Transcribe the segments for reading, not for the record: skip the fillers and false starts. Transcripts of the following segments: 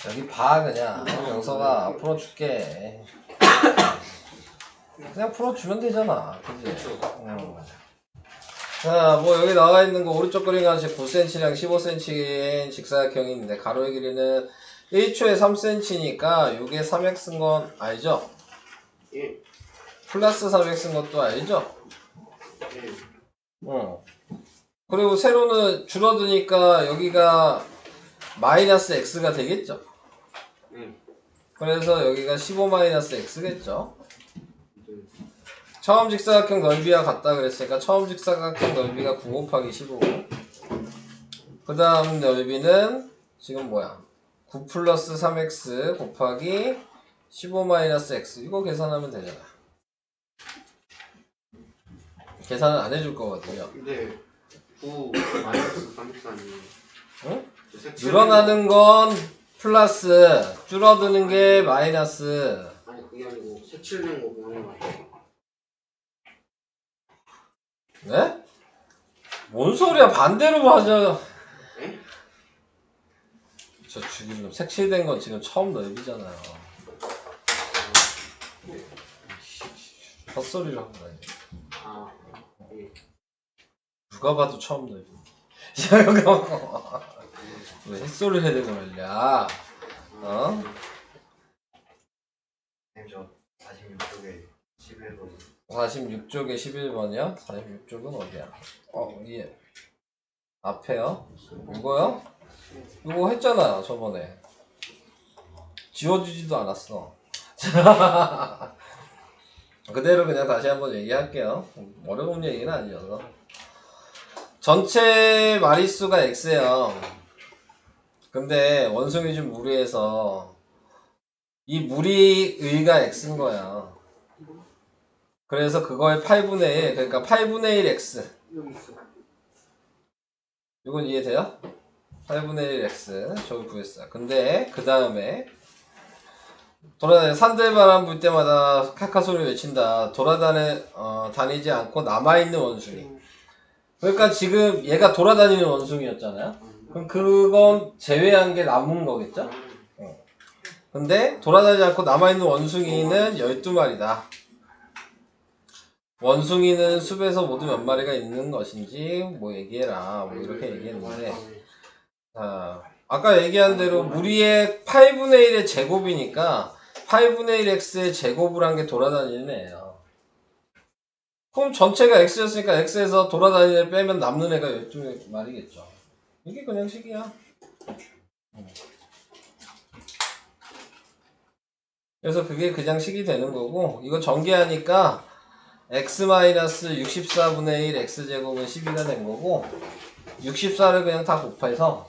여기 봐 그냥 영서가 풀어줄게. 그냥 풀어주면 되잖아. 그치? 자, 뭐 여기 나와 있는 거 오른쪽 그림 가식 9cm랑 15cm인 직사각형이 있는데 가로의 길이는 1초에 3cm니까 요게 3x인 건 알죠? 예. 플러스 3x인 것도 알죠? 예. 그리고 세로는 줄어드니까 여기가 마이너스 x가 되겠죠? 그래서 여기가 15 마이너스 x겠죠? 처음 직사각형 넓이와 같다 그랬으니까 처음 직사각형 넓이가 9 곱하기 15. 그 다음 넓이는 지금 뭐야? 9 플러스 3x 곱하기 15 마이너스 x. 이거 계산하면 되잖아. 계산은 안 해줄 거거든요. 근데 9 마이너스 33이 응? 늘어나는 건 플러스, 줄어드는 게 마이너스. 아니 그게 아니고 색칠된 거 보는 거 같아. 네? 뭔 소리야? 반대로 맞아. 에? 저 죽인 놈. 색칠된 건 지금 처음 넓이잖아요. 헛소리를 한 거야. 아, 예. 누가 봐도 처음 넓이. 야, 이거 왜 햇소리를 해야 되고 말이야. 어? 저 46쪽에 11번 46쪽에 11번이요? 46쪽은 어디야? 위에. 앞에요? 이거요? 이거 했잖아요, 저번에. 지워주지도 않았어. 그대로 그냥 다시 한번 얘기할게요. 어려운 얘기는 아니어서. 전체 마리수가 x예요. 근데 원숭이 좀 무리해서 이 무리의가 x인 거야. 그래서 그거의 8분의 1, 그러니까 8분의 1 x. 여기 있어. 이건 이해돼요? 8분의 1 x. 저기 구했어요. 근데 그 다음에 돌아다니 산들바람 불 때마다 카카 소리 외친다. 다니지 않고 남아있는 원숭이. 그러니까 지금 얘가 돌아다니는 원숭이였잖아요. 그럼 그건 제외한 게 남은 거겠죠? 근데 돌아다니지 않고 남아있는 원숭이는 12마리다. 원숭이는 숲에서 모두 몇 마리가 있는 것인지 뭐 얘기해라. 뭐 이렇게 얘기했는데, 아까 얘기한 대로 무리의 8분의 1의 제곱이니까 8분의 1 x의 제곱을 한 게 돌아다니는 애예요. 그럼 전체가 x였으니까 x에서 돌아다니는 애 빼면 남는 애가 12마리겠죠. 이게 그냥 식이야. 그래서 그게 그냥 식이 되는 거고, 이거 전개하니까 x-64분의 1 x제곱은 12가 된 거고, 64를 그냥 다 곱해서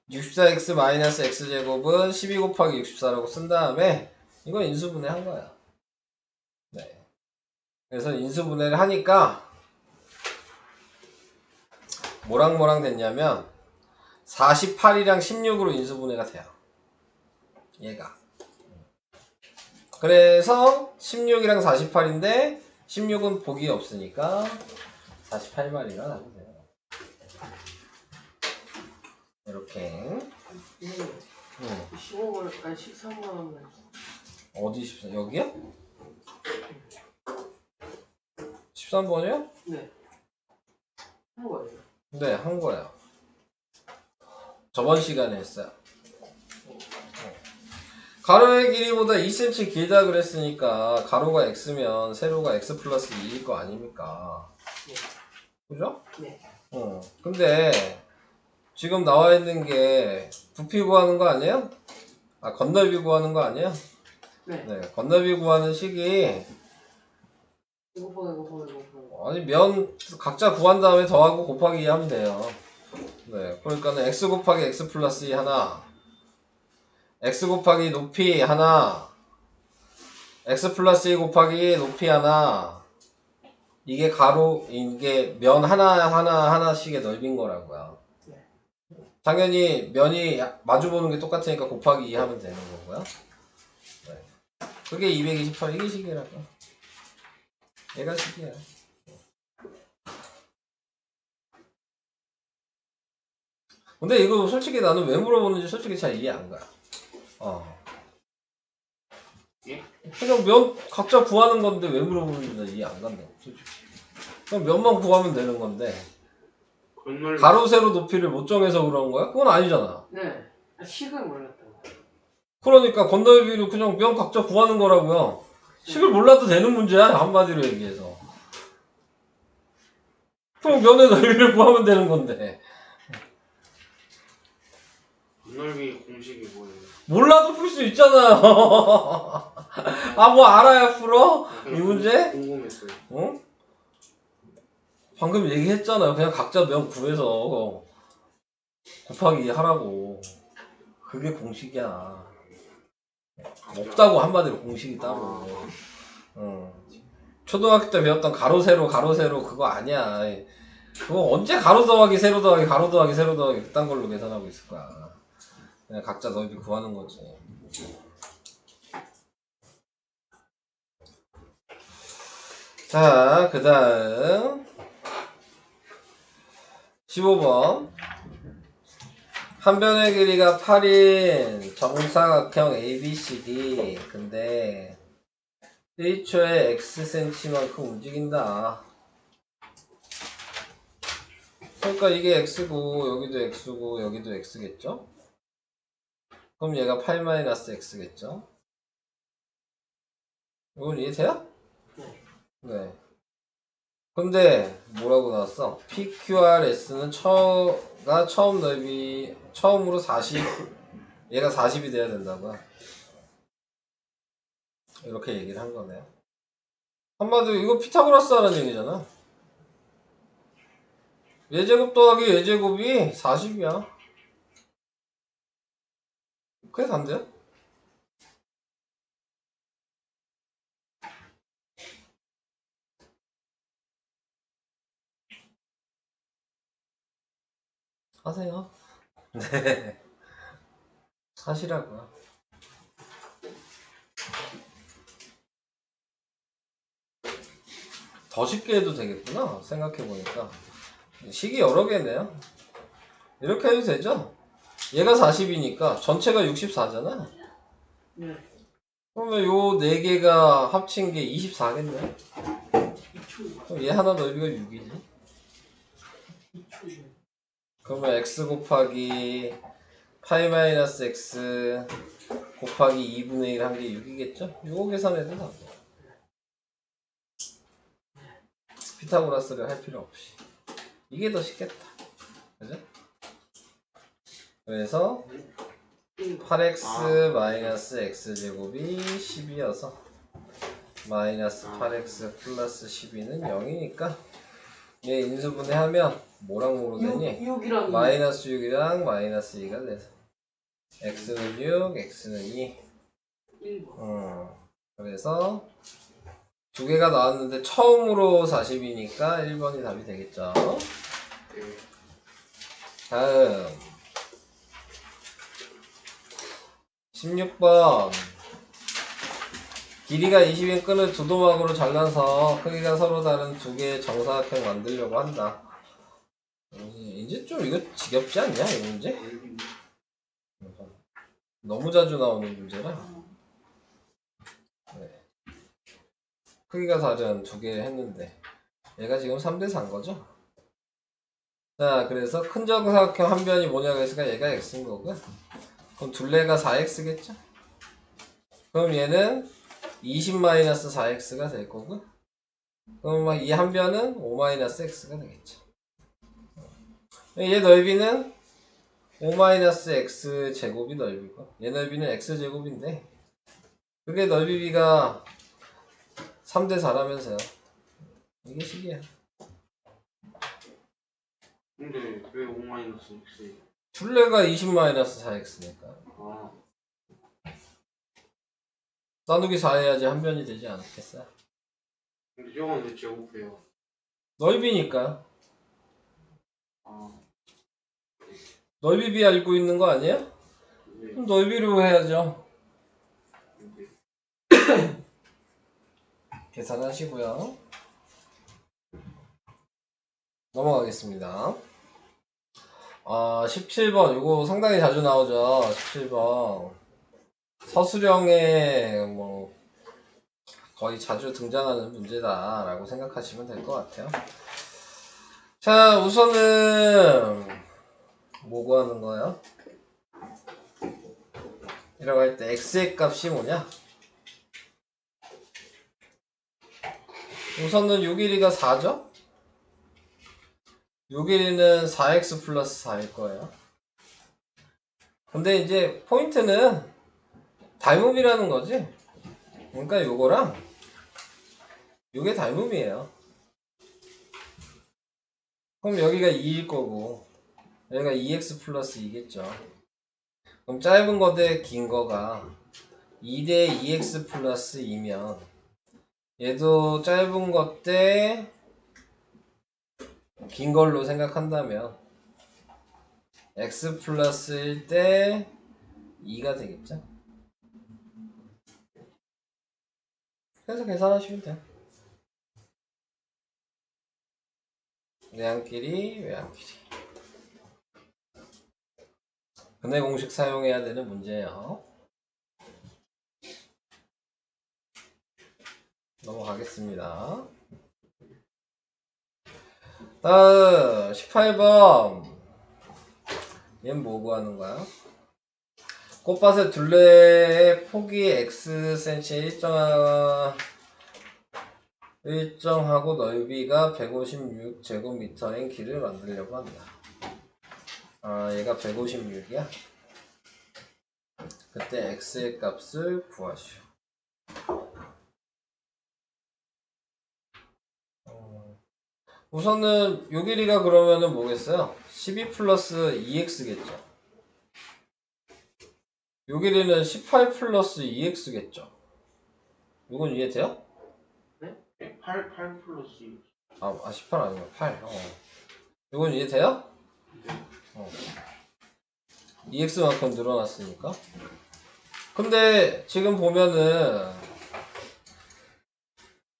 64x-x제곱은 12 곱하기 64라고 쓴 다음에 이거 인수분해 한 거야. 네. 그래서 인수분해를 하니까 뭐랑 됐냐면 48이랑 16으로 인수분해가 돼요. 얘가. 그래서 16이랑 48인데 16은 복이 없으니까 48마리가 나오게 돼요. 이렇게. 15번, 아니 13번. 어디 13? 여기요? 13번이요? 네. 한 거예요. 네, 한 거예요. 저번 시간에 했어요. 가로의 길이보다 2cm 길다 그랬으니까 가로가 x면 세로가 x 플러스 2일 거 아닙니까? 네. 그죠? 네. 근데 지금 나와 있는 게 부피 구하는 거 아니에요? 건널비 구하는 거 아니에요? 네. 네, 건널비 구하는 식이 이거. 아니 면 각자 구한 다음에 더하고 곱하기 2 하면 돼요. 네, 그러니까는 x 곱하기 x 플러스 2 하나, x 곱하기 높이 하나, x 플러스 2 곱하기 높이 하나. 이게 이게 면 하나씩의 넓인 거라고요. 네. 당연히 면이 마주보는 게 똑같으니까 곱하기 2 하면 되는 거고요. 네. 그게 228 이게 식이라고. 얘가 식이야. 근데 이거 솔직히 나는 왜 물어보는지 솔직히 잘 이해 안 가. 예? 그냥 면 각자 구하는 건데 왜 물어보는지 나 이해 안 간다. 솔직히. 그냥 면만 구하면 되는 건데. 건널 가로 세로 높이를 못 정해서 그런 거야? 그건 아니잖아. 네. 식을 몰랐다고. 그러니까 건널비를 그냥 면 각자 구하는 거라고요. 식을 몰라도 되는 문제야, 한마디로 얘기해서. 그럼 면의 넓이를 구하면 되는 건데. 건널비 공식이 뭐예요? 몰라도 풀 수 있잖아요. 아, 뭐 알아야 풀어? 이 문제? 궁금했어요. 응? 방금 얘기했잖아요. 그냥 각자 면 구해서 곱하기 2 하라고. 그게 공식이야. 없다고 한마디로 공식이 따로. 응. 초등학교 때 배웠던 가로 세로 그거 아니야. 그거 언제 가로 더하기 세로 더하기 가로 더하기 세로 더하기 그딴 걸로 계산하고 있을 거야. 그냥 각자 넓이 구하는 거지. 자, 그 다음 15번 한 변의 길이가 8인 정사각형 ABCD. 근데 1초에 Xcm만큼 움직인다. 그러니까 이게 X고 여기도 X고 여기도 X겠죠? 그럼 얘가 8-X겠죠? 이건 이해돼요? 네. 근데 뭐라고 나왔어? PQRS는 처음 넓이 처음으로 40 얘가 40이 돼야 된다고요. 이렇게 얘기를 한 거네요. 한마디로 이거 피타고라스 하는 얘기잖아. 예제곱 더하기 예제곱이 40이야. 그게 단데요? 하세요. 네. 사시라고요. 더 쉽게 해도 되겠구나. 생각해보니까. 식이 여러 개네요. 이렇게 해도 되죠? 얘가 40이니까 전체가 64잖아. 네. 그러면 요 4개가 합친 게 24겠네. 그럼 얘 하나 넓이가 6이지. 그러면 x 곱하기 파이-x 곱하기 2분의 1 한 게 6이겠죠? 요거 계산해도 돼. 피타고라스를 할 필요 없이. 이게 더 쉽겠다. 그죠? 그래서 8x x제곱이 10이어서 마이너스 8x 플러스 12는 0이니까 얘 인수분해하면 뭐랑 뭐로 되니? 6이랑 마이너스 6이랑 마이너스 2가 돼서 x는 6, x는 2. 1번. 그래서 두 개가 나왔는데 처음으로 40이니까 1번이 답이 되겠죠. 다음 16번 길이가 20인 끈을 두 도막으로 잘라서 크기가 서로 다른 두 개의 정사각형 만들려고 한다. 이제 좀 이거 지겹지 않냐 이 문제? 너무 자주 나오는 문제라. 네. 크기가 다른 두 개 했는데 얘가 지금 3대4인 거죠? 자, 그래서 큰 정사각형 한 변이 뭐냐고 했으니까 얘가 x인 거고, 그럼 둘레가 4x겠죠? 그럼 얘는 20-4x가 될 거고, 그럼 이 한 변은 5-x가 되겠죠. 얘 넓이는 5-x 제곱이 넓이고, 얘 넓이는 x 제곱인데, 그게 넓이비가 3대4라면서요. 이게 식이야. 근데 왜 5-x? 둘레가 20-4x니까. 아, 나누기 4 해야지 한 변이 되지 않겠어요? 근데 저건 왜 제곱해요? 넓이니까. 아, 넓이비 알고 있는 거 아니에요? 네. 그럼 넓이로 해야죠. 근데 계산하시고요. 넘어가겠습니다. 17번 이거 상당히 자주 나오죠. 17번 서술형에 뭐 거의 자주 등장하는 문제다라고 생각하시면 될 것 같아요. 자, 우선은 뭐 구하는 거예요? 이라고 할 때 x의 값이 뭐냐? 우선은 6일이가 4죠? 6일이는 4x 플러스 4일 거예요. 근데 이제 포인트는 닮음이라는 거지. 그러니까 요거랑 요게 닮음이에요. 그럼 여기가 2일 거고 여기가 2x 플러스 2겠죠. 그럼 짧은 거 대 긴 거가 2 대 2x 플러스 2면 얘도 짧은 것 대 긴 걸로 생각한다면 x 플러스 1 대 2가 되겠죠. 그래서 계산하시면 돼요. 외항끼리 외항끼리 근해 공식 사용해야 되는 문제예요. 넘어가겠습니다. 다음 18번 얘는 뭐 구하는 거야? 꽃밭의 둘레의 폭이 xcm 일정하고 넓이가 156제곱미터인 길을 만들려고 한다. 얘가 156이야? 그때 x의 값을 구하시오. 우선은 요 길이가 그러면은 뭐겠어요? 12 플러스 2x겠죠. 요 길이는 18 플러스 2x겠죠. 요건 이해돼요? 네? 8 플러스 2. 18 아니면 8. 요건 이해돼요? 네. 2x만큼 늘어났으니까. 근데 지금 보면은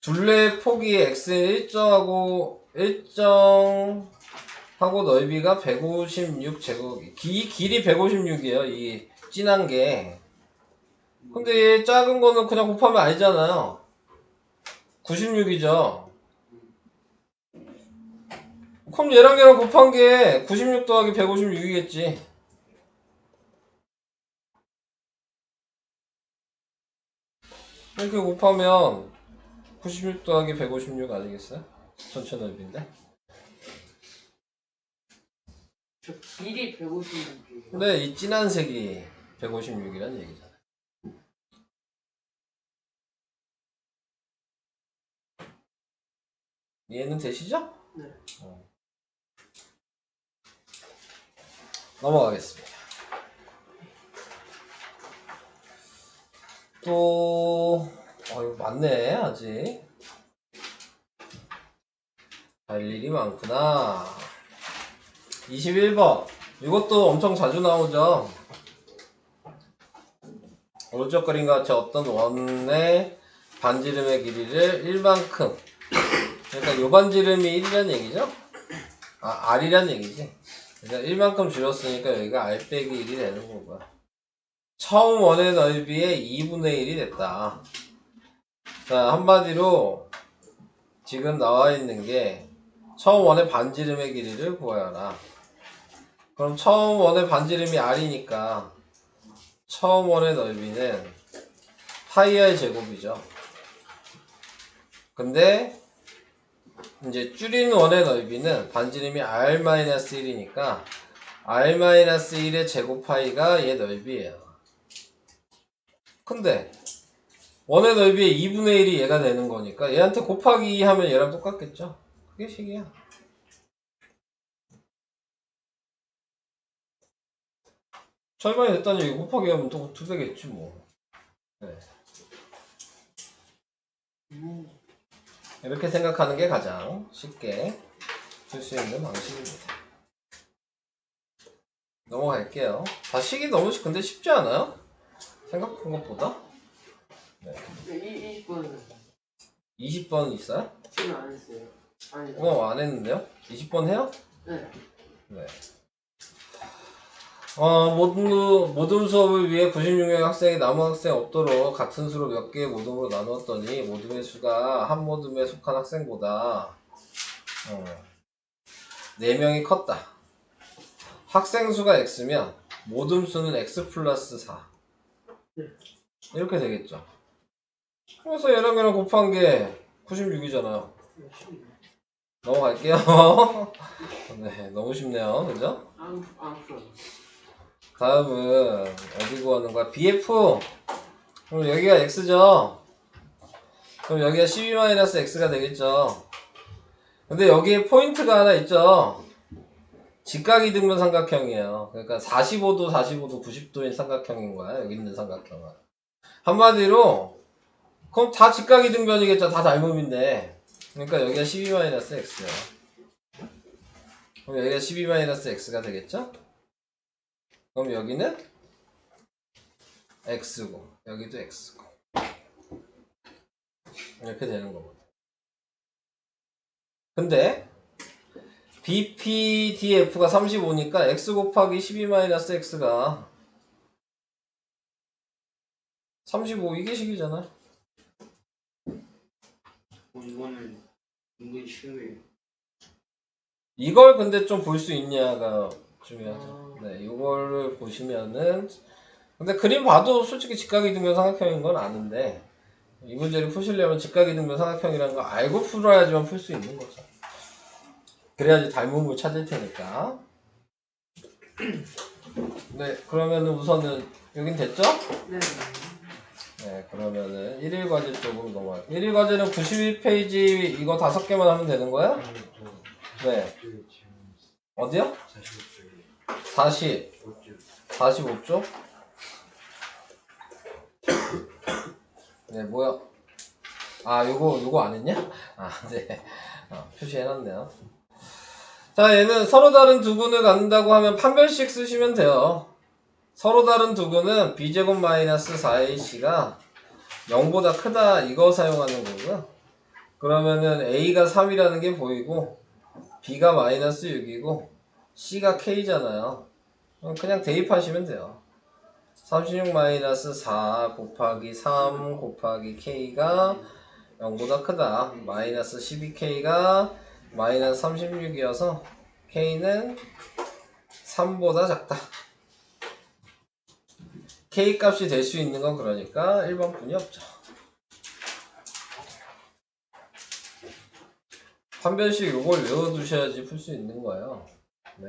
둘레의 폭이 x는 일정하고 넓이가 156제곱 길이 156이에요. 이 진한 게. 근데 얘 작은 거는 그냥 곱하면 아니잖아요. 96이죠. 그럼 얘랑 곱한 게 96 더하기 156이겠지. 이렇게 곱하면 96 더하기 156 아니겠어요? 전체 넓이인데. 저 길이 156이에요. 근데 이 진한 색이 156이란 얘기잖아. 이해는 되시죠? 네. 넘어가겠습니다. 또 이거 많네 아직. 할 일이 많구나. 21번 이것도 엄청 자주 나오죠. 오른쪽 그림과 같이 어떤 원의 반지름의 길이를 1만큼, 그러니까 요 반지름이 1이란 얘기죠? R이란 얘기지. 그러니까 1만큼 줄였으니까 여기가 R 빼기 1이 되는 거고요. 처음 원의 넓이의 2분의 1이 됐다. 자, 한마디로 지금 나와 있는 게 처음 원의 반지름의 길이를 구하여라. 그럼 처음 원의 반지름이 R이니까 처음 원의 넓이는 파이의 제곱이죠. 근데 이제 줄인 원의 넓이는 반지름이 R-1이니까 R-1의 제곱 파이가 얘 넓이에요. 근데 원의 넓이의 2분의 1이 얘가 되는 거니까 얘한테 곱하기 2 하면 얘랑 똑같겠죠? 그게 식이야. 절반이 됐다니 이거 곱하기 하면 또 2배겠지 뭐. 네. 이렇게 생각하는 게 가장 쉽게 쓸 수 있는 방식입니다. 넘어갈게요. 다 식이 너무 근데 쉽지 않아요? 생각한 것보다? 네. 20번은 20번 있어요? 지금 안 했어요. 아니. 안 했는데요? 20번 해요? 네. 네. 모둠 수업을 위해 96명의 학생이 남은 학생 없도록 같은 수로 몇 개의 모둠으로 나누었더니 모둠의 수가 한 모둠에 속한 학생보다 4명이 컸다. 학생 수가 x면 모둠 수는 x 플러스 4 이렇게 되겠죠. 그래서 얘랑 얘랑 곱한 게 96이잖아요. 넘어갈게요. 네, 너무 쉽네요. 그죠? 안 풀어. 다음은 어디 구하는 거야? BF. 그럼 여기가 x죠? 그럼 여기가 12-x가 되겠죠? 근데 여기에 포인트가 하나 있죠? 직각이등변 삼각형이에요. 그러니까 45도, 45도, 90도인 삼각형인 거야. 여기 있는 삼각형은. 한마디로 그럼 다 직각이등변이겠죠. 다 닮음인데. 그러니까 여기가 12-x예요. 그럼 여기가 12-x가 되겠죠? 그럼 여기는 x고 여기도 x고 이렇게 되는 거거든. 근데 BPDF가 35니까 x 곱하기 12-x가 35 이게 식이잖아. 이거는 은근히 쉬워요. 이걸 근데 좀 볼 수 있냐가 중요하죠. 네, 이거를 보시면은 근데 그림 봐도 솔직히 직각이등변 삼각형인 건 아는데 이 문제를 푸시려면 직각이등변 삼각형이라는 거 알고 풀어야지만 풀 수 있는 거죠. 그래야지 닮음을 찾을 테니까. 네, 그러면은 우선은 여긴 됐죠? 네. 네, 그러면은 1일 과제 쪽으로 넘어갈게요. 1일 과제는 91페이지 이거 5개만 하면 되는 거야? 네. 어디요? 45쪽? 네, 뭐야? 아, 요거 안 했냐? 아, 네. 표시해놨네요. 자, 얘는 서로 다른 두근을 갖는다고 하면 판별식 쓰시면 돼요. 서로 다른 두근은 b제곱 마이너스 4ac가 0보다 크다 이거 사용하는 거고요. 그러면은 a가 3이라는 게 보이고 b가 마이너스 6이고 c가 k잖아요. 그냥 대입하시면 돼요. 36 마이너스 4 곱하기 3 곱하기 k가 0보다 크다. 마이너스 12k가 마이너스 36이어서 k는 3보다 작다. k 값이 될 수 있는 건 그러니까 1번 뿐이 없죠. 판별식 요걸 외워두셔야지 풀 수 있는 거예요. 네.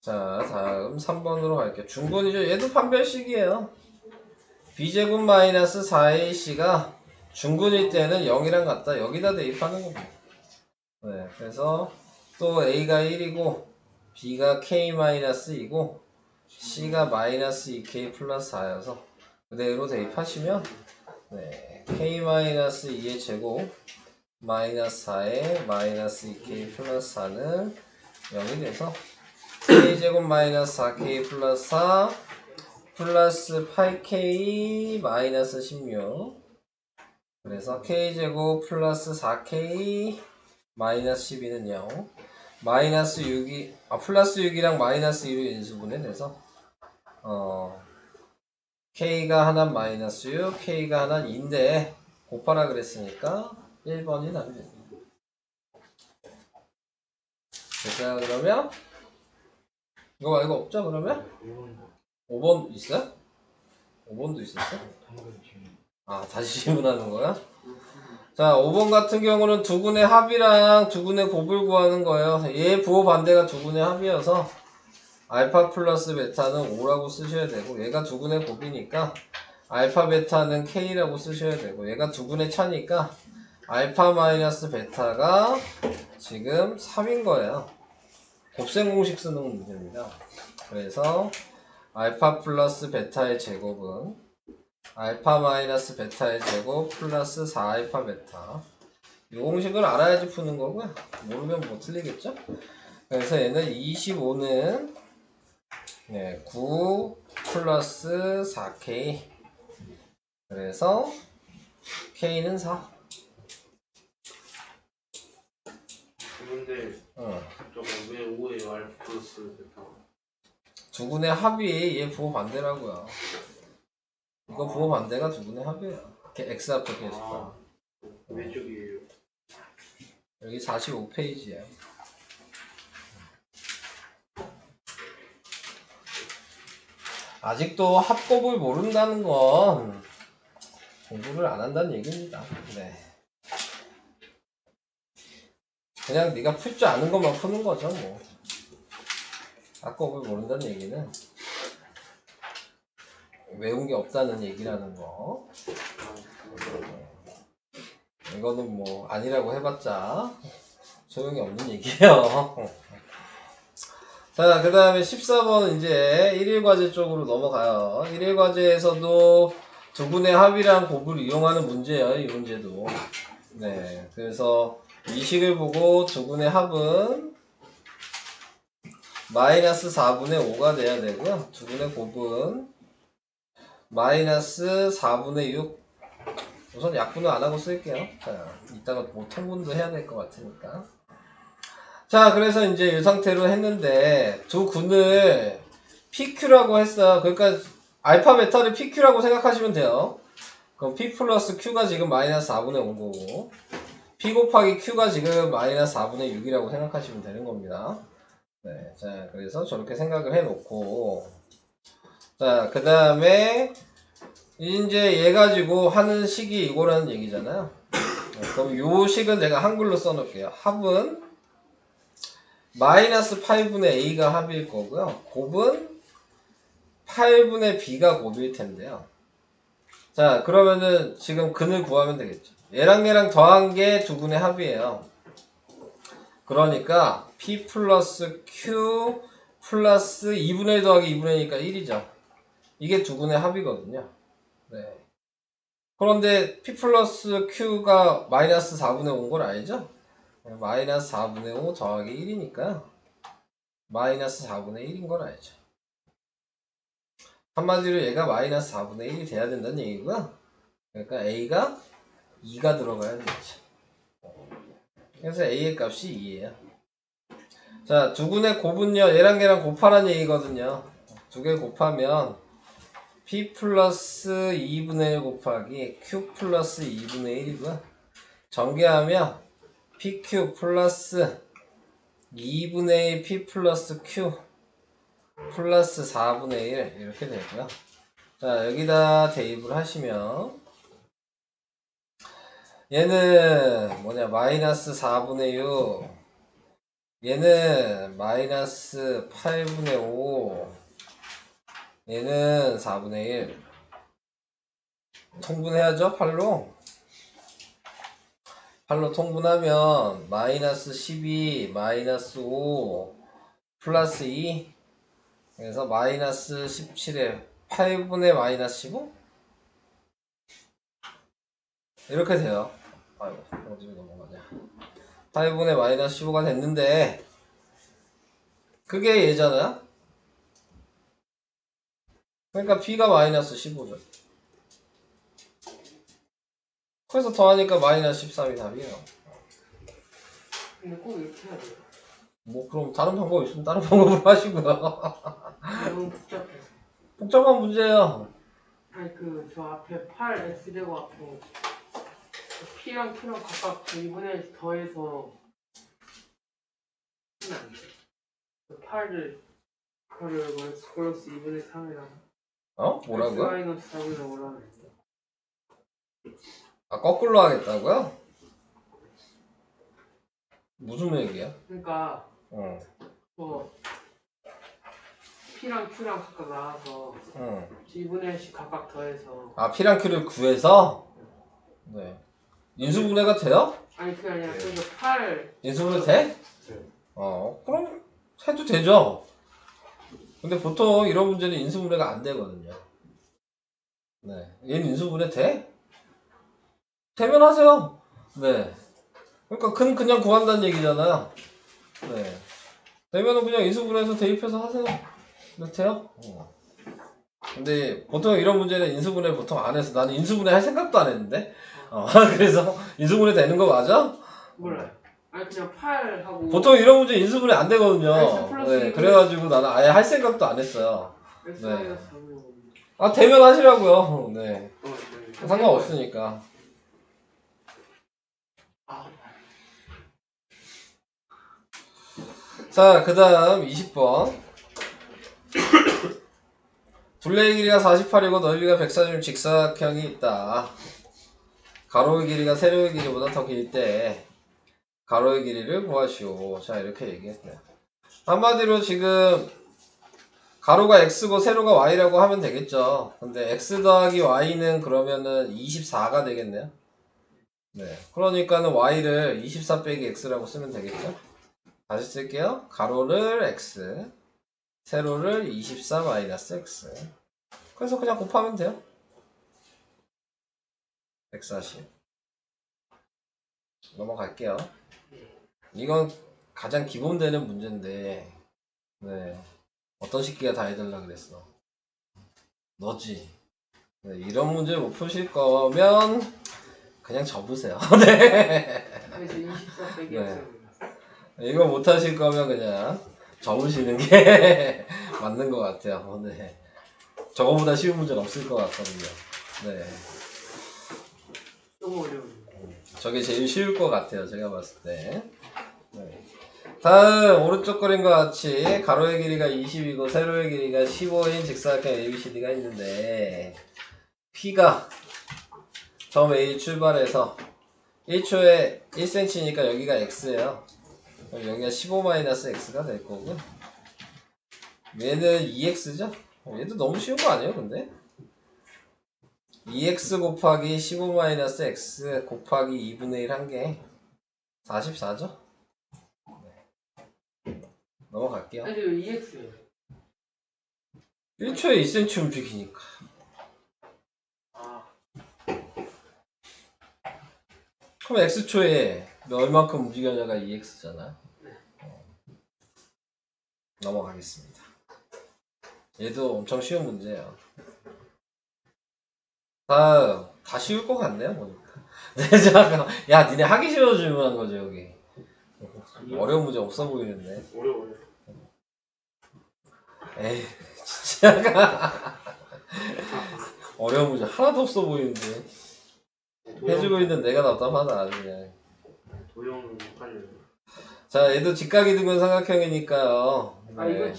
자, 다음 3번으로 갈게요. 중분이죠. 얘도 판별식이에요. b제곱 마이너스 4ac가 중근일 때는 0이랑 같다. 여기다 대입하는 겁니다. 네, 그래서 또 a가 1이고 b가 k-2이고 c가 마이너스 2k 플러스 4여서 그대로 대입하시면 네, k-2의 제곱 마이너스 4에 마이너스 2k 플러스 4는 0이 돼서 k제곱 마이너스 4k 플러스 4 플러스 8k 마이너스 16 그래서 k제곱 플러스 4k 마이너스 12는 0 마이너스 6이 플러스 6이랑 마이너스 2로 인수분해 돼서 k가 하나 마이너스 6 k가 하나 2인데 곱하라 그랬으니까 1번이 답이 됩니다. 됐어요? 그러면 이거 말고 없죠? 그러면 5번 있어요? 5번도 있었어? 다시 질문하는 거야? 자, 5번 같은 경우는 두근의 합이랑 두근의 곱을 구하는 거예요. 얘 부호 반대가 두근의 합이어서 알파 플러스 베타는 5라고 쓰셔야 되고 얘가 두근의 곱이니까 알파 베타는 k라고 쓰셔야 되고 얘가 두근의 차니까 알파 마이너스 베타가 지금 3인 거예요. 곱셈 공식 쓰는 문제입니다. 그래서 알파 플러스 베타의 제곱은 알파 마이너스 베타의 제곱 플러스 4알파 베타 이 공식을 알아야지 푸는 거고요. 모르면 뭐 틀리겠죠? 그래서 얘는 25는 9 플러스 4k 그래서 k는 4 근데 저거 왜 5에 R 플러스 됐다고? 두군의 합이 얘 부호 반대라고요. 이거 부호 반대가 두군의 합이에요. X 앞에 계속. 왼쪽이에요. 여기 45페이지야. 아직도 합법을 모른다는 건 공부를 안 한다는 얘기입니다. 네. 그냥 네가 풀 줄 아는 것만 푸는 거죠, 뭐. 합법을 모른다는 얘기는 외운 게 없다는 얘기라는 거. 이거는 뭐 아니라고 해봤자 소용이 없는 얘기예요. 자, 그 다음에 14번 이제 1일 과제 쪽으로 넘어가요. 1일 과제에서도 두분의 합이랑 곱을 이용하는 문제예요, 이 문제도. 네, 그래서 이 식을 보고 두분의 합은 마이너스 4분의 5가 돼야 되고요. 두분의 곱은 마이너스 4분의 6. 우선 약분을 안 하고 쓸게요. 자, 이따가 뭐 통분도 해야 될 것 같으니까. 자, 그래서 이제 이 상태로 했는데 두 군을 PQ라고 했어요. 그러니까 알파 베타를 PQ라고 생각하시면 돼요. 그럼 P 플러스 Q가 지금 마이너스 4분의 5인 거고 P 곱하기 Q가 지금 마이너스 4분의 6이라고 생각하시면 되는 겁니다. 네, 자, 그래서 저렇게 생각을 해놓고 자, 그 다음에 이제 얘 가지고 하는 식이 이거라는 얘기잖아요. 그럼 요 식은 제가 한글로 써놓을게요. 합은 마이너스 8분의 a가 합일 거고요. 곱은 8분의 b가 곱일 텐데요. 자, 그러면은 지금 근을 구하면 되겠죠. 얘랑 얘랑 더한 게 두 분의 합이에요. 그러니까 p 플러스 q 플러스 2분의 1 더하기 2분의 1이니까 1이죠. 이게 두 분의 합이거든요. 네. 그런데 p 플러스 q가 마이너스 4분의 5인 걸 알죠? 마이너스 4분의 5 더하기 1이니까 마이너스 4분의 1인 걸 알죠. 한마디로 얘가 마이너스 4분의 1이 돼야 된다는 얘기고요. 그러니까 a가 2가 들어가야 되죠. 그래서 a의 값이 2예요. 자, 두군의 곱은요, 얘랑 얘랑 곱하라는 얘기거든요. 두 개 곱하면 p 플러스 2분의 1 곱하기 q 플러스 2분의 1이고요. 전개하면 pq 플러스 2분의 1 p 플러스 q 플러스 4분의 1 이렇게 되고요. 자, 여기다 대입을 하시면 얘는 뭐냐 마이너스 4분의 6 얘는 마이너스 8분의 5 얘는 4분의 1 통분해야죠. 8로 통분하면 마이너스 12 마이너스 5 플러스 2 그래서 마이너스 17에 8분의 마이너스 15 이렇게 돼요. 아이고 어디로 넘어가냐. 8분의 마이너스 15가 됐는데 그게 얘잖아요. 그러니까 b가 마이너스 15죠. 그래서 더하니까 마이너스 13이 답이에요. 근데 꼭 이렇게 해야 돼요. 뭐 그럼 다른 방법 있으면 다른 방법으로 하시고요. 너무 복잡해. 복잡한 문제예요. 아니 저 앞에 8 S 되고 앞에 P랑 Q랑 각각 2분의 더해서 하면 안 돼. 8을 그거를 플러스 2분의 3이랑 어? 뭐라고요? 마이너스 4분의 5라는 아 거꾸로 하겠다고요? 무슨 얘기야? 그러니까 어. P랑 Q랑 각각 나와서 2분의 1씩 각각 더해서 아 P랑 Q를 구해서 네. 인수분해가 돼요? 아니 그게 아니라 그래서 8 인수분해 돼? 네. 그럼 해도 되죠. 근데 보통 이런 문제는 인수분해가 안 되거든요. 네. 얘는 인수분해 돼? 되면 하세요. 네. 그러니까 그냥 구한다는 얘기잖아요. 네. 되면은 그냥 인수분해해서 대입해서 하세요. 돼요? 근데 보통 이런 문제는 인수분해 보통 안 해서 나는 인수분해 할 생각도 안 했는데 그래서 인수분해 되는 거 맞아? 몰라요. 아니 그냥 8하고 보통 이런 문제 인수분해 안 되거든요. X 플러스 네, 2는 그래가지고 나는 아예 할 생각도 안 했어요. X 네. 마이너스 4는 아, 되면 하시라고요. 네. 네. 상관없으니까. 아, 자, 그 다음 20번. 둘레의 길이가 48이고 넓이가 140인 직사각형이 있다. 가로의 길이가 세로의 길이보다 더 길 때 가로의 길이를 구하시오. 자, 이렇게 얘기했어요. 한마디로 지금 가로가 x고 세로가 y라고 하면 되겠죠. 근데 x 더하기 y는 그러면은 24가 되겠네요. 네. 그러니까는 y를 24 빼기 x라고 쓰면 되겠죠. 다시 쓸게요. 가로를 x, 세로를 24 마이너스 x. 그래서 그냥 곱하면 돼요. 140. 넘어갈게요. 이건 가장 기본되는 문제인데, 네. 어떤 식기가 다 해달라 그랬어? 너지. 네, 이런 문제 못 푸실 거면 그냥 접으세요. 네. 그래서 24 빼기 네. X 이거 못 하실 거면 그냥 접으시는 게 맞는 것 같아요. 네. 저거보다 쉬운 문제는 없을 것 같거든요. 네. 너무 어려운데. 저게 제일 쉬울 것 같아요. 제가 봤을 때. 네. 다음 오른쪽 그림과 같이 가로의 길이가 20이고 세로의 길이가 15인 직사각형 ABCD가 있는데 P가 점 A 출발해서 1초에 1cm니까 여기가 X예요. 그럼 여기가 15-X가 될 거고 얘는 2X죠? 얘도 너무 쉬운 거 아니에요 근데? 2X 곱하기 15-X 곱하기 2분의 1 한 게 44죠? 넘어갈게요. 아니 왜 EX예요? 1초에 1cm 움직이니까 아, 그럼 X초에 얼만큼 움직였냐가 2X잖아. 넘어가겠습니다. 얘도 엄청 쉬운 문제예요. 다음 다 쉬울 것 같네요 보니까. 네, 잠깐. 야 니네 하기 싫어 질문한 거죠 여기. 어려운 문제 없어 보이는데. 어려워요. 에이 진짜 어려운 문제 하나도 없어 보이는데. 해주고 있는 내가 답답하다 아주 그냥. 도형은 헷갈려요. 자 얘도 직각이등분 삼각형이니까요. 아 이거 네.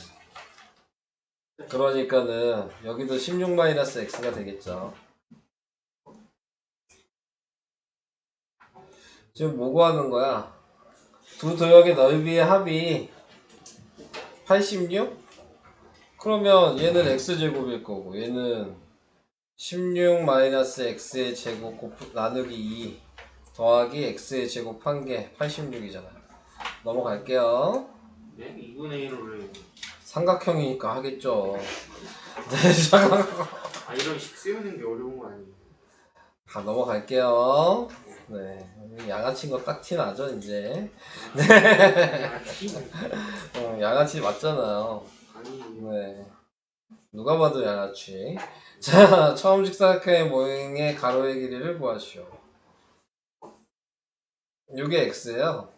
그러니까는 여기도 16-x가 되겠죠. 지금 뭐 구하는 거야? 두 도형의 넓이의 합이 86? 그러면 얘는 x제곱일 거고 얘는 16-x의 제곱 나누기 2 더하기 x의 제곱 한 개 86이잖아. 넘어갈게요. 네? 2분의 1을 왜? 삼각형이니까 하겠죠. 네, 잠깐. 아 이런 식 세우는 게 어려운 거 아니에요? 다 넘어갈게요. 네, 양아치인 거 딱 티 나죠 이제. 아, 양아치 맞잖아요. 아니 네. 누가 봐도 양아치. 자, 처음 직사각형의 모형의 가로의 길이를 구하시오. 이게 x예요.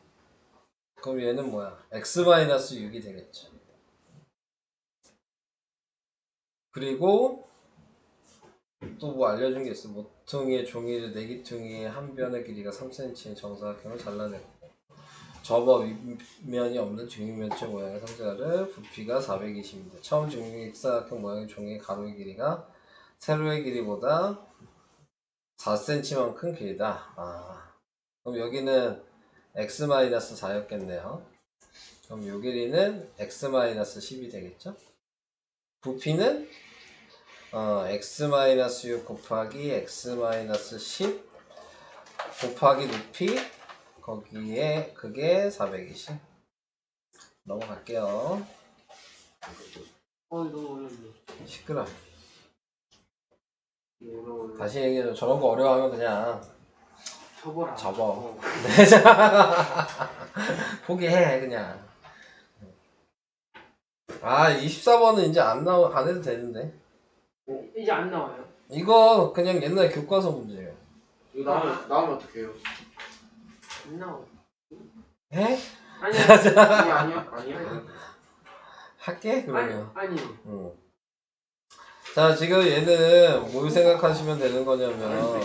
그럼 얘는 뭐야? x-6이 되겠죠. 그리고 또 뭐 알려준 게 있어. 모퉁이의 종이를 네기퉁이의 한 변의 길이가 3cm인 정사각형을 잘라내고 접어 윗면이 없는 중립면체 모양의 상자를 부피가 420인데 처음 직사각형 모양의 종이의 가로의 길이가 세로의 길이보다 4cm만큼 길다. 아, 그럼 여기는 x-4였겠네요. 그럼 요 길이는 x-10이 되겠죠? 부피는 x-6 곱하기 x-10 곱하기 높이 거기에 그게 420. 넘어갈게요. 너무 어려운데. 시끄러. 어려워요. 다시 얘기해줘. 저런 거 어려워하면 그냥 접어라. 접어. 네, 자, 포기해 그냥. 아 24번은 이제 안 해도 되는데. 이제 안 나와요? 이거 그냥 옛날 교과서 문제예요. 이거 나오면 어떡해요? 안 나와. 해? 아니야. 할게 그러면. 아니. 응. 자, 지금 얘는 뭘 생각하시면 되는 거냐면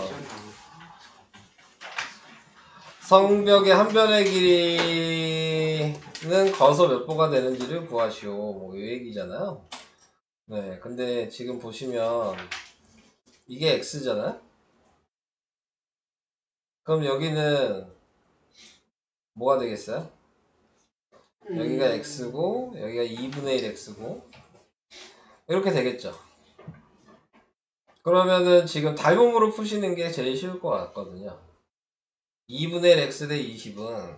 성벽의 한 변의 길이는 거서 몇 보가 되는지를 구하시오. 뭐 이 얘기잖아요. 네, 근데 지금 보시면 이게 x잖아. 그럼 여기는 뭐가 되겠어요? 여기가 x고 여기가 2분의 1 x고 이렇게 되겠죠. 그러면은 지금 답음으로 푸시는 게 제일 쉬울 것 같거든요. 2분의 1 x 대 20은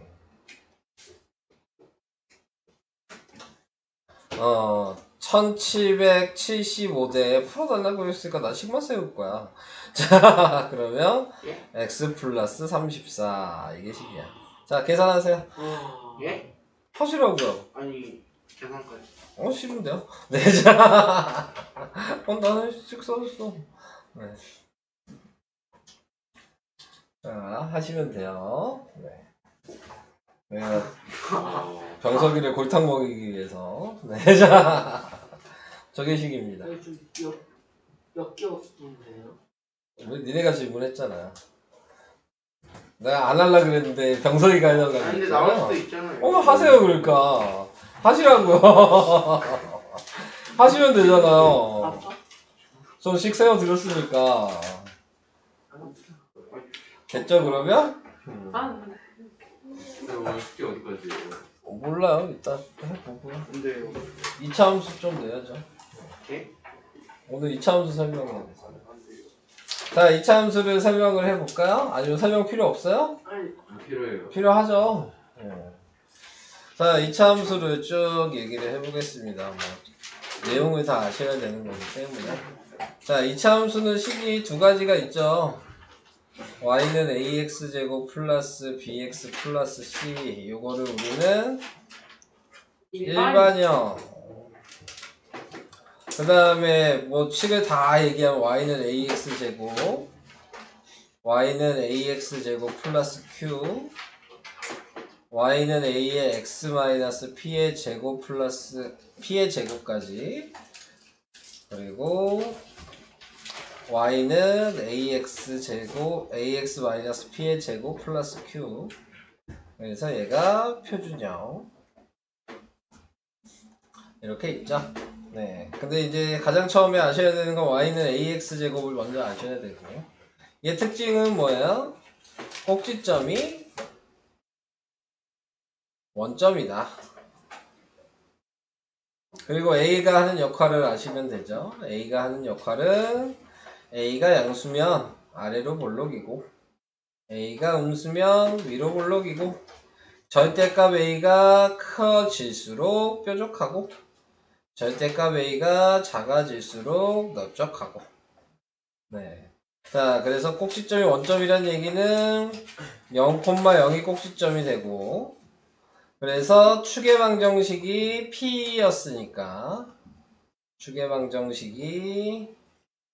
1775대 풀어달라고 했으니까 나 식만 세울 거야. 자, 그러면 x 플러스 34 이게 식이야. 자, 계산하세요. 예? 하시라고요. 아니 계산까지. 싫은데요? 네, 자. 나는 쓱 써줬어. 네. 자, 하시면 돼요. 네. 내가 병석이를 골탕 먹이기 위해서. 네, 자. 저게 식입니다. 이거 좀 역겨운데요. 왜 니네가 질문했잖아. 내가 안 할라 그랬는데 병석이가 하려고 아니 근데 그랬잖아. 나올 수도 있잖아요. 하세요 그러니까. 하시라고요. 하시면 되잖아요. 아빠? 좀 식세워 드렸으니까. 됐죠 그러면? 쉽게 어디까지예요? 몰라요. 이따 해보고요. 근데요. 2차 함수 좀 내야죠. 예? 오늘 2차 함수 설명해야 돼서. 자, 2차 함수를 설명을 해볼까요? 아니면 설명 필요 없어요? 아니. 필요해요. 필요하죠. 자, 2차 함수를 쭉 얘기를 해보겠습니다. 뭐, 내용을 다 아셔야 되는 거기 때문에. 자, 2차 함수는 식이 두 가지가 있죠. y는 ax제곱 플러스 bx 플러스 c. 요거를 우리는 일반형. 그 다음에 뭐 식을 다 얘기하면 y는 ax제곱, y는 ax제곱 플러스 q, y는 a의 x 마이너스 p의 제곱 플러스 p의 제곱까지, 그리고 y는 ax 제곱 ax 마이너스 p의 제곱 플러스 q. 그래서 얘가 표준형 이렇게 있죠. 네. 근데 이제 가장 처음에 아셔야 되는 건 y는 ax 제곱을 먼저 아셔야 되고, 얘 특징은 뭐예요? 꼭지점이 원점이다. 그리고 a가 하는 역할을 아시면 되죠. a가 하는 역할은 a가 양수면 아래로 볼록이고 a가 음수면 위로 볼록이고 절대값 a가 커질수록 뾰족하고 절대값 a가 작아질수록 넓적하고. 네. 자, 그래서 꼭지점이 원점이란 얘기는 0,0이 꼭지점이 되고, 그래서 추계방정식이 p였으니까 추계방정식이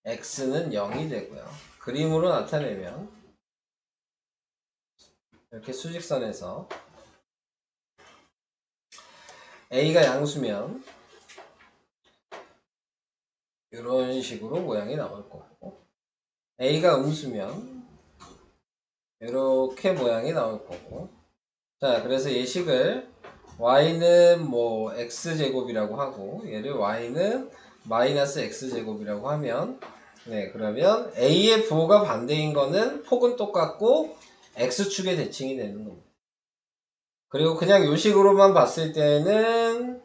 x는 0이 되고요. 그림으로 나타내면 이렇게 수직선에서 a가 양수면 이런 식으로 모양이 나올 거고, a가 음수면 이렇게 모양이 나올 거고. 자, 그래서 예식을 y는 뭐 x제곱이라고 하고 얘를 y는 마이너스 x제곱이라고 하면, 네, 그러면 a의 부호가 반대인 거는 폭은 똑같고 x축의 대칭이 되는 겁니다. 그리고 그냥 요 식으로만 봤을 때는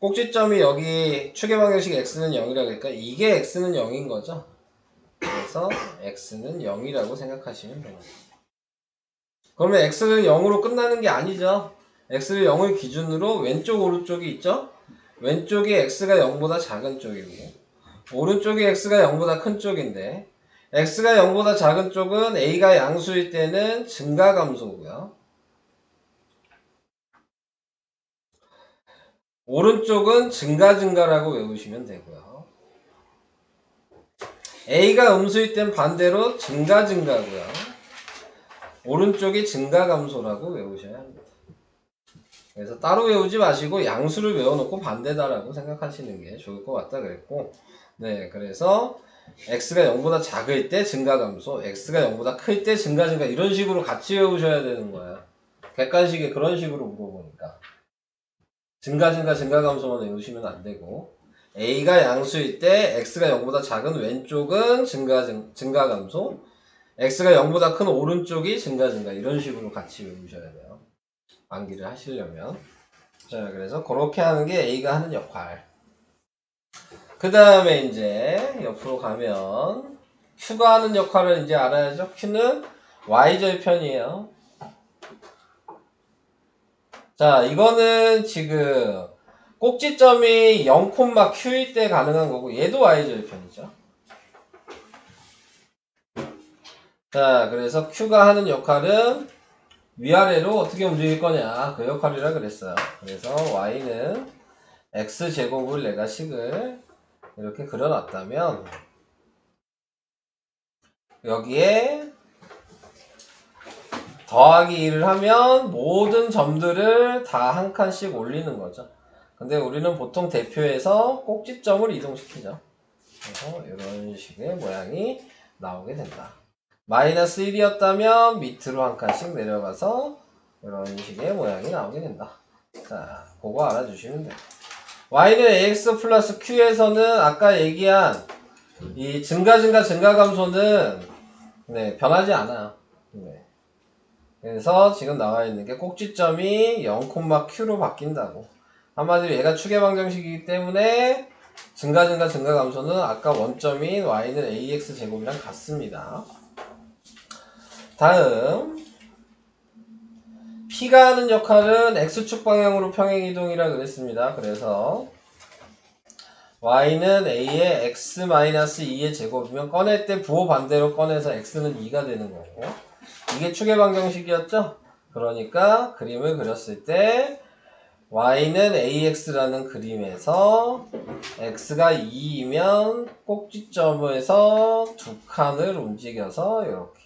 꼭지점이 여기 추계방정식 x는 0이라고 하니까 이게 x는 0인 거죠. 그래서 x는 0이라고 생각하시면 됩니다. 그러면 x는 0으로 끝나는 게 아니죠. x를 0을 기준으로 왼쪽 오른쪽이 있죠. 왼쪽이 x가 0보다 작은 쪽이고 오른쪽이 x가 0보다 큰 쪽인데, x가 0보다 작은 쪽은 a가 양수일 때는 증가감소고요, 오른쪽은 증가라고 외우시면 되고요. a가 음수일 땐 반대로 증가고요. 오른쪽이 증가감소라고 외우셔야 합니다. 그래서 따로 외우지 마시고 양수를 외워놓고 반대다라고 생각하시는 게 좋을 것 같다 그랬고, 네, 그래서 x가 0보다 작을 때 증가감소, x가 0보다 클 때 증가 이런 식으로 같이 외우셔야 되는 거예요. 객관식에 그런 식으로 물어보니까 증가감소만 외우시면 안 되고, a가 양수일 때 x가 0보다 작은 왼쪽은 증가감소, x가 0보다 큰 오른쪽이 증가 이런 식으로 같이 외우셔야 돼요. 암기를 하시려면. 자, 그래서 그렇게 하는 게 a가 하는 역할. 그 다음에 이제 옆으로 가면 q가 하는 역할을 이제 알아야죠. q는 y절편이에요. 자, 이거는 지금 꼭지점이 0,q일 때 가능한 거고, 얘도 y절편이죠. 자, 그래서 q가 하는 역할은 위아래로 어떻게 움직일 거냐, 그 역할이라 그랬어요. 그래서 y는 x제곱을 내가 식을 이렇게 그려놨다면, 여기에 더하기 1을 하면 모든 점들을 다 한 칸씩 올리는 거죠. 근데 우리는 보통 대표에서 꼭지점을 이동시키죠. 그래서 이런 식의 모양이 나오게 된다. 마이너스 1이었다면 밑으로 한 칸씩 내려가서 이런 식의 모양이 나오게 된다. 자, 그거 알아주시면 돼요. y는 ax 플러스 q에서는 아까 얘기한 이 증가감소는 네, 변하지 않아요. 네. 그래서 지금 나와 있는 게 꼭지점이 0,q로 바뀐다고. 한마디로 얘가 축의 방정식이기 때문에 증가감소는 아까 원점인 y는 ax 제곱이랑 같습니다. 다음 p가 하는 역할은 x축 방향으로 평행이동이라 그랬습니다. 그래서 y는 a의 x-2의 제곱이면 꺼낼 때 부호 반대로 꺼내서 x는 2가 되는 거고, 이게 축의 방정식이었죠? 그러니까 그림을 그렸을 때 y는 ax라는 그림에서 x가 2이면 꼭지점에서 두 칸을 움직여서 이렇게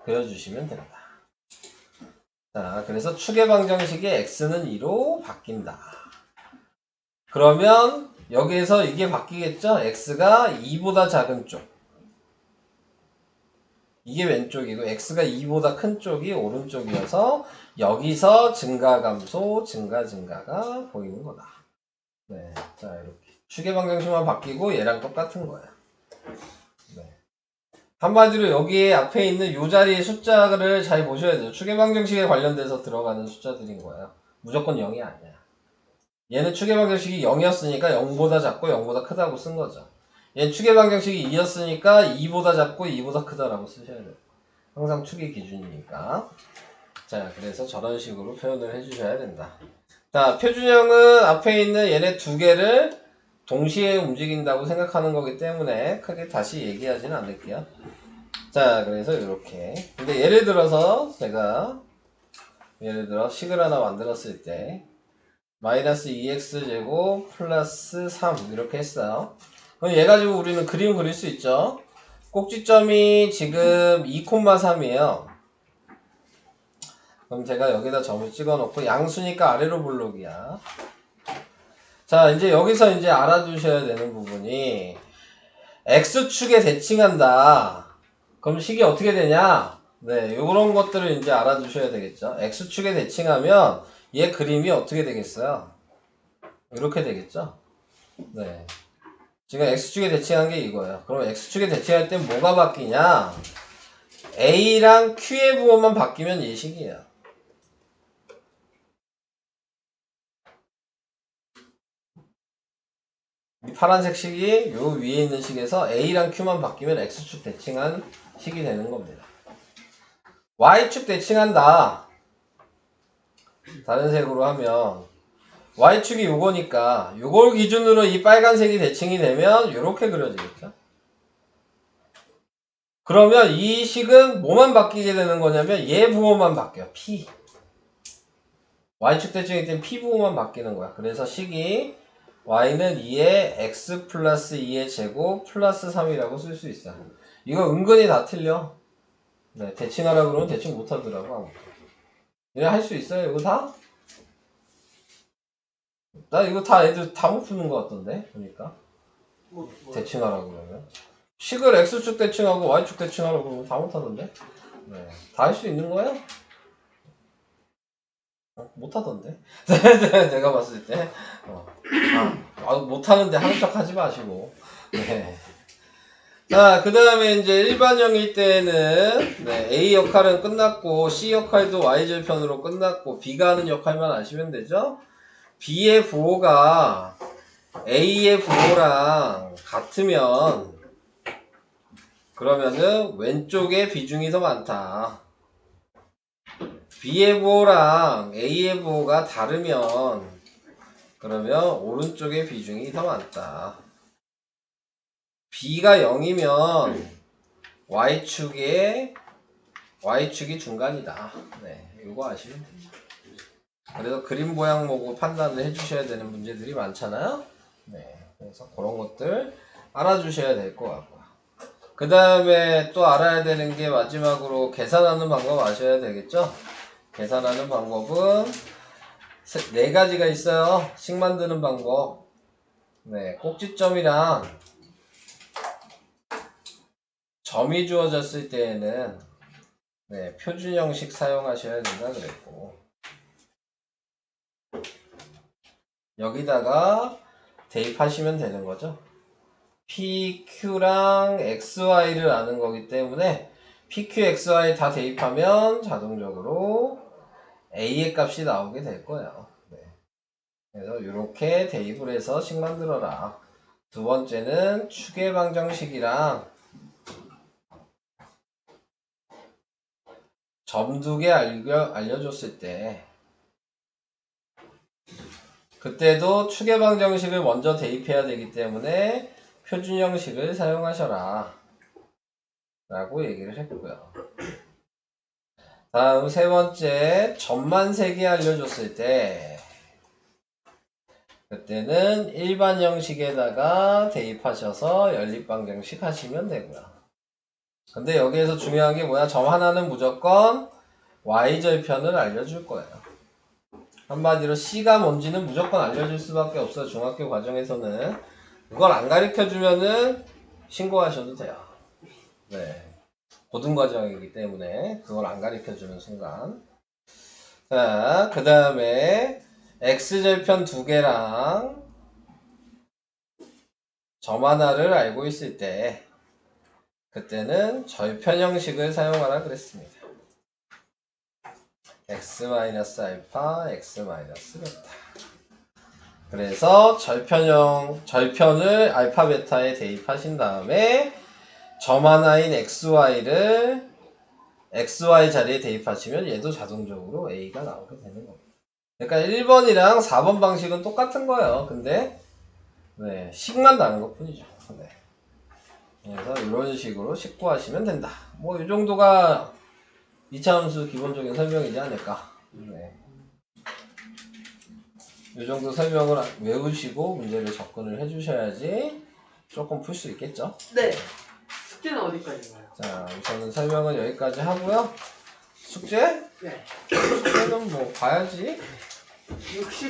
그려주시면 된다. 자, 그래서 축의 방정식이 x는 2로 바뀐다. 그러면 여기에서 이게 바뀌겠죠? x가 2보다 작은 쪽, 이게 왼쪽이고 x가 2보다 큰 쪽이 오른쪽이어서 여기서 증가감소, 증가가 보이는 거다. 네, 자, 이렇게 축의 방정식만 바뀌고 얘랑 똑같은 거야. 네. 한마디로 여기에 앞에 있는 이 자리의 숫자를 잘 보셔야 돼요. 축의 방정식에 관련돼서 들어가는 숫자들인 거예요. 무조건 0이 아니야. 얘는 축의 방정식이 0이었으니까 0보다 작고 0보다 크다고 쓴 거죠. 얘는 축의 방정식이 2였으니까 2보다 작고 2보다 크다라고 쓰셔야 돼요. 항상 축의 기준이니까. 자, 그래서 저런 식으로 표현을 해주셔야 된다. 자, 표준형은 앞에 있는 얘네 두 개를 동시에 움직인다고 생각하는 거기 때문에 크게 다시 얘기하지는 않을게요. 자, 그래서 이렇게. 근데 예를 들어서 제가 식을 하나 만들었을 때 마이너스 2x제곱 플러스 3 이렇게 했어요. 그럼 얘 가지고 우리는 그림 그릴 수 있죠. 꼭지점이 지금 2,3이에요. 그럼 제가 여기다 점을 찍어 놓고 양수니까 아래로 볼록이야. 자, 이제 여기서 이제 알아두셔야 되는 부분이 x축에 대칭한다. 그럼 식이 어떻게 되냐? 네, 요런 것들을 이제 알아두셔야 되겠죠. x축에 대칭하면 얘 그림이 어떻게 되겠어요? 이렇게 되겠죠? 네. 지금 x축에 대칭한 게 이거예요. 그럼 x축에 대칭할 때 뭐가 바뀌냐? a랑 q의 부호만 바뀌면 이 식이에요. 이 파란색 식이 요 위에 있는 식에서 a랑 q만 바뀌면 x축 대칭한 식이 되는 겁니다. y축 대칭한다. 다른 색으로 하면 y축이 요거니까 요걸 기준으로 이 빨간색이 대칭이 되면 요렇게 그려지겠죠. 그러면 이 식은 뭐만 바뀌게 되는 거냐면 얘 부호만 바뀌어. p. y축 대칭일 땐 p 부호만 바뀌는 거야. 그래서 식이 y는 2의 x 플러스 2의 제곱 플러스 3이라고 쓸 수 있어. 이거 은근히 다 틀려. 네, 대칭하라 그러면 대칭 못하더라고 아무튼. 얘 할 수 있어요 이거 다? 나 이거 다 애들 다 못 푸는 것 같던데 보니까. 뭐. 대칭하라 그러면 식을 x축 대칭하고 y축 대칭하라 그러면 다 못하던데. 네, 다 할 수 있는 거예요? 못하던데. 내가 봤을 때. 못하는데 하는 척 하지 마시고. 네. 자, 그 다음에 이제 일반형일 때는 네, A 역할은 끝났고 C 역할도 Y절편으로 끝났고 B가 하는 역할만 아시면 되죠. B의 부호가 A의 부호랑 같으면 그러면은 왼쪽에 비중이 더 많다. B의 부호랑 A의 부호가 다르면 그러면 오른쪽에 비중이 더 많다. B가 0이면 Y축이 중간이다. 네, 이거 아시면 됩니다. 그래서 그림 모양 보고 판단을 해주셔야 되는 문제들이 많잖아요. 네, 그래서 그런 것들 알아주셔야 될 것 같고요. 그 다음에 또 알아야 되는 게 마지막으로 계산하는 방법 아셔야 되겠죠? 계산하는 방법은 4가지가 있어요. 식 만드는 방법. 네, 꼭지점이랑 점이 주어졌을 때에는 네, 표준 형식 사용하셔야 된다 그랬고 여기다가 대입하시면 되는 거죠. PQ랑 XY를 아는 거기 때문에 PQ, XY 다 대입하면 자동적으로 A의 값이 나오게 될 거예요. 네. 그래서 이렇게 대입을 해서 식 만들어라. 두 번째는 추계 방정식이랑 점 2개 알려줬을 때 그때도 추계 방정식을 먼저 대입해야 되기 때문에 표준 형식을 사용하셔라 라고 얘기를 했고요. 다음 세 번째, 점만 3개 알려줬을 때 그때는 일반 형식에다가 대입하셔서 연립방정식 하시면 되고요. 근데 여기에서 중요한 게 뭐야? 점 하나는 무조건 Y절편을 알려줄 거예요. 한마디로 C가 뭔지는 무조건 알려줄 수밖에 없어요. 중학교 과정에서는. 그걸 안 가르쳐주면은 신고하셔도 돼요. 네. 고등과정이기 때문에 그걸 안 가르쳐주는 순간. 자, 그 다음에 X절편 2개랑 점 하나를 알고 있을 때 그때는 절편 형식을 사용하라 그랬습니다. x-알파, x-베타. 그래서 절편을 알파, 베타에 대입하신 다음에 점 하나인 xy를 xy 자리에 대입하시면 얘도 자동적으로 a가 나오게 되는 겁니다. 그러니까 1번이랑 4번 방식은 똑같은 거예요. 근데 네, 식만 다른 것 뿐이죠. 네. 그래서 이런 식으로 식구하시면 된다. 뭐 이 정도가 2차 함수 기본적인 설명이지 않을까. 네. 이 정도 설명을 외우시고 문제를 접근을 해주셔야지 조금 풀 수 있겠죠. 네. 숙제는 어디까지인가요? 자, 우선은 설명은 여기까지 하고요. 숙제? 네. 숙제는 뭐 봐야지. 60